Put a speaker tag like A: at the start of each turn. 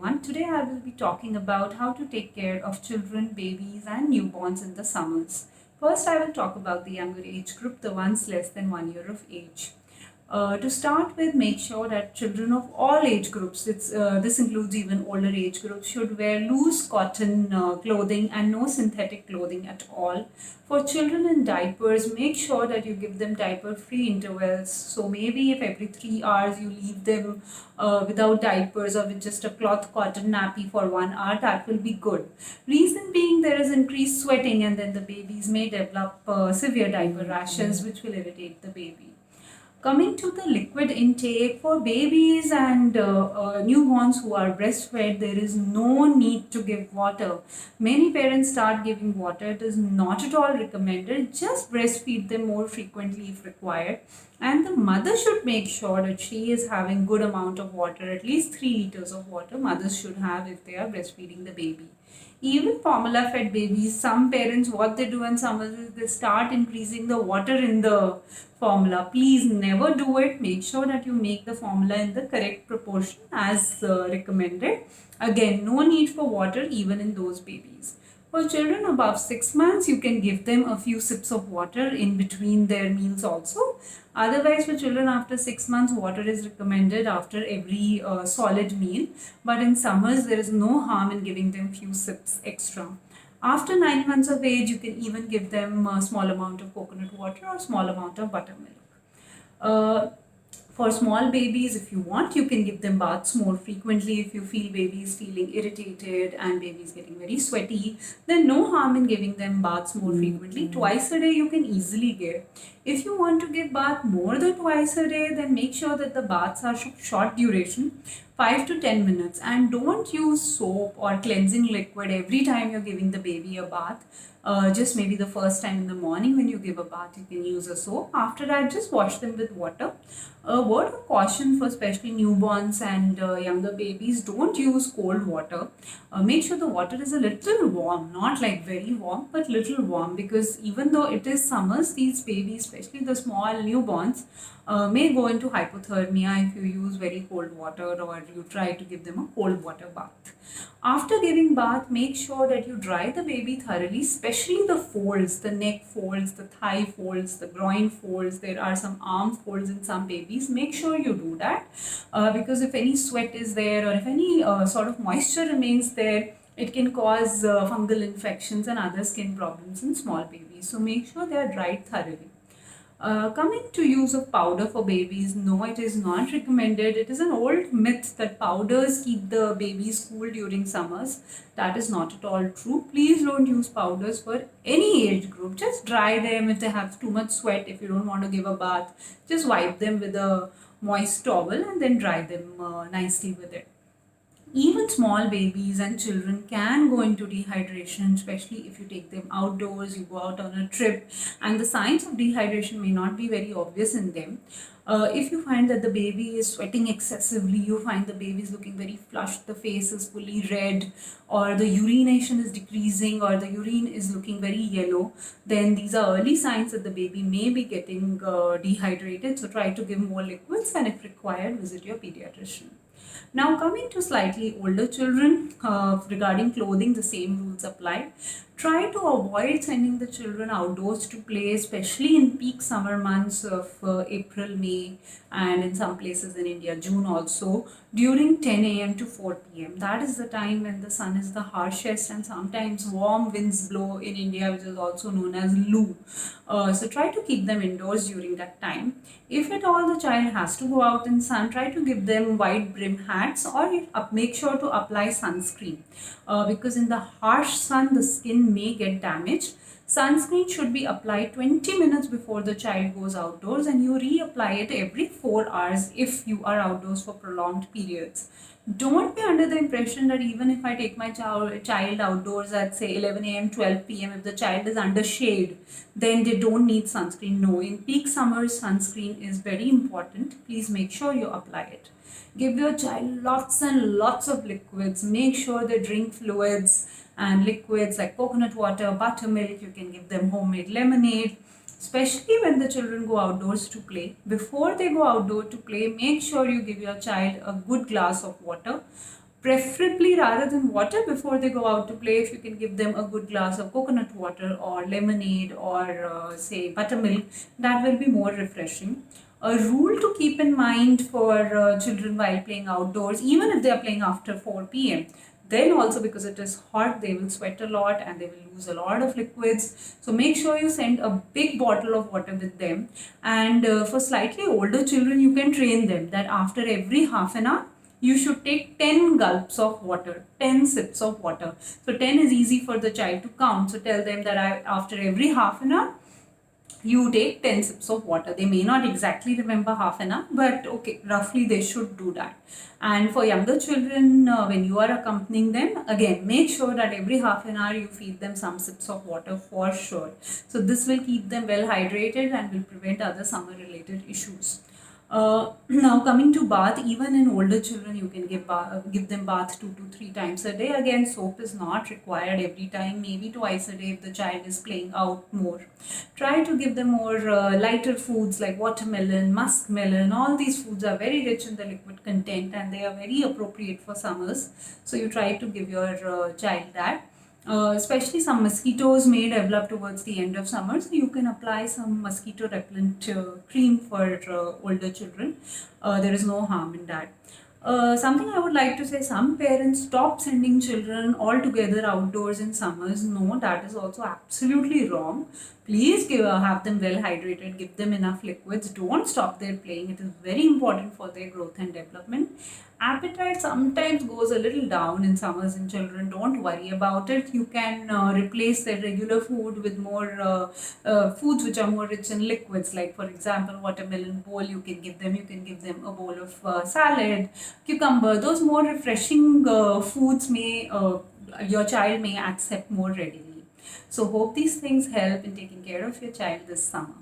A: everyone. Today I will be talking about how to take care of children, babies, and newborns in the summers. First, I will talk about the younger age group, the ones less than 1 year of age. To start with, make sure that children of all age groups, this includes even older age groups, should wear loose cotton clothing and no synthetic clothing at all. For children in diapers, make sure that you give them diaper free intervals. So maybe if every 3 hours you leave them without diapers or with just a cloth cotton nappy for 1 hour, that will be good. Reason being, there is increased sweating, and then the babies may develop severe diaper rashes, which will irritate the baby. Coming to the liquid intake for babies and newborns who are breastfed, there is no need to give water. Many parents start giving water. It is not at all recommended. Just breastfeed them more frequently if required. And the mother should make sure that she is having good amount of water, at least 3 liters of water mothers should have if they are breastfeeding the baby. Even formula fed babies, some parents, what they do in summers is they start increasing the water in the formula. Please never do it. Make sure that you make the formula in the correct proportion as recommended. Again, no need for water even in those babies. For children above 6 months, you can give them a few sips of water in between their meals also. Otherwise, for children after 6 months, water is recommended after every solid meal. But in summers, there is no harm in giving them few sips extra. After 9 months of age, you can even give them a small amount of coconut water or small amount of buttermilk. Uh, for small babies, if you want, you can give them baths more frequently. If you feel baby is feeling irritated and baby is getting very sweaty, then no harm in giving them baths more frequently. Twice a day you can easily give. If you want to give bath more than twice a day, then make sure that the baths are short duration, 5 to 10 minutes, and don't use soap or cleansing liquid every time you're giving the baby a bath. Just maybe the first time in the morning when you give a bath, you can use a soap. After that, just wash them with water. A word of caution for especially newborns and younger babies, don't use cold water. Make sure the water is a little warm, not like very warm, but little warm, because even though it is summers, these babies, especially the small newborns, may go into hypothermia if you use very cold water or you try to give them a cold water bath. After giving bath, make sure that you dry the baby thoroughly, especially the folds, the neck folds, the thigh folds, the groin folds. There are some arm folds in some babies. Make sure you do that because if any sweat is there or if any sort of moisture remains there, it can cause fungal infections and other skin problems in small babies. So make sure they are dried thoroughly. Coming to use of powder for babies, no, it is not recommended. It is an old myth that powders keep the babies cool during summers. That is not at all true. Please don't use powders for any age group. Just dry them if they have too much sweat. If you don't want to give a bath, just wipe them with a moist towel and then dry them nicely with it. Even small babies and children can go into dehydration, especially if you take them outdoors, you go out on a trip, and the signs of dehydration may not be very obvious in them. If you find that the baby is sweating excessively, you find the baby is looking very flushed, the face is fully red, or the urination is decreasing, or the urine is looking very yellow, then these are early signs that the baby may be getting dehydrated. So try to give more liquids, and if required, visit your pediatrician. Now coming to slightly older children, regarding clothing, the same rules apply. Try to avoid sending the children outdoors to play, especially in peak summer months of April, May, and in some places in India, June also, during 10 a.m. to 4 p.m. That is the time when the sun is the harshest and sometimes warm winds blow in India, which is also known as Loo. So try to keep them indoors during that time. If at all the child has to go out in sun, try to give them wide brim hats or make sure to apply sunscreen because in the harsh sun the skin may get damaged. Sunscreen should be applied 20 minutes before the child goes outdoors, and you reapply it every 4 hours if you are outdoors for prolonged periods. Don't be under the impression that even if I take my child outdoors at say 11 a.m., 12 p.m., if the child is under shade, then they don't need sunscreen. No, in peak summers, sunscreen is very important. Please make sure you apply it. Give your child lots and lots of liquids. Make sure they drink fluids and liquids like coconut water, buttermilk. You can give them homemade lemonade, especially when the children go outdoors to play. Before they go outdoor to play, make sure you give your child a good glass of water. Preferably, rather than water before they go out to play, if you can give them a good glass of coconut water or lemonade or say buttermilk, that will be more refreshing. A rule to keep in mind for children while playing outdoors, even if they are playing after 4 p.m., then also because it is hot, they will sweat a lot and they will lose a lot of liquids. So make sure you send a big bottle of water with them. And for slightly older children, you can train them that after every half an hour, you should take 10 gulps of water, 10 sips of water. So 10 is easy for the child to count. So tell them that after every half an hour, you take 10 sips of water. They may not exactly remember half an hour, but okay, roughly they should do that. And for younger children, when you are accompanying them, again, make sure that every half an hour you feed them some sips of water for sure. So this will keep them well hydrated and will prevent other summer related issues. Now coming to bath, even in older children, you can give them bath 2 to 3 times a day. Again, soap is not required every time, maybe twice a day if the child is playing out more. Try to give them more lighter foods like watermelon, muskmelon. All these foods are very rich in the liquid content and they are very appropriate for summers. So you try to give your child that. Especially some mosquitoes may develop towards the end of summer, so you can apply some mosquito repellent cream for older children. There is no harm in that. Something I would like to say, some parents stop sending children altogether outdoors in summers. No, that is also absolutely wrong. Please have them well hydrated, give them enough liquids. Don't stop their playing. It is very important for their growth and development. Appetite sometimes goes a little down in summers in children. Don't worry about it. You can replace their regular food with more foods which are more rich in liquids. Like for example, watermelon bowl you can give them. You can give them a bowl of salad, cucumber. Those more refreshing foods may your child may accept more readily. So hope these things help in taking care of your child this summer.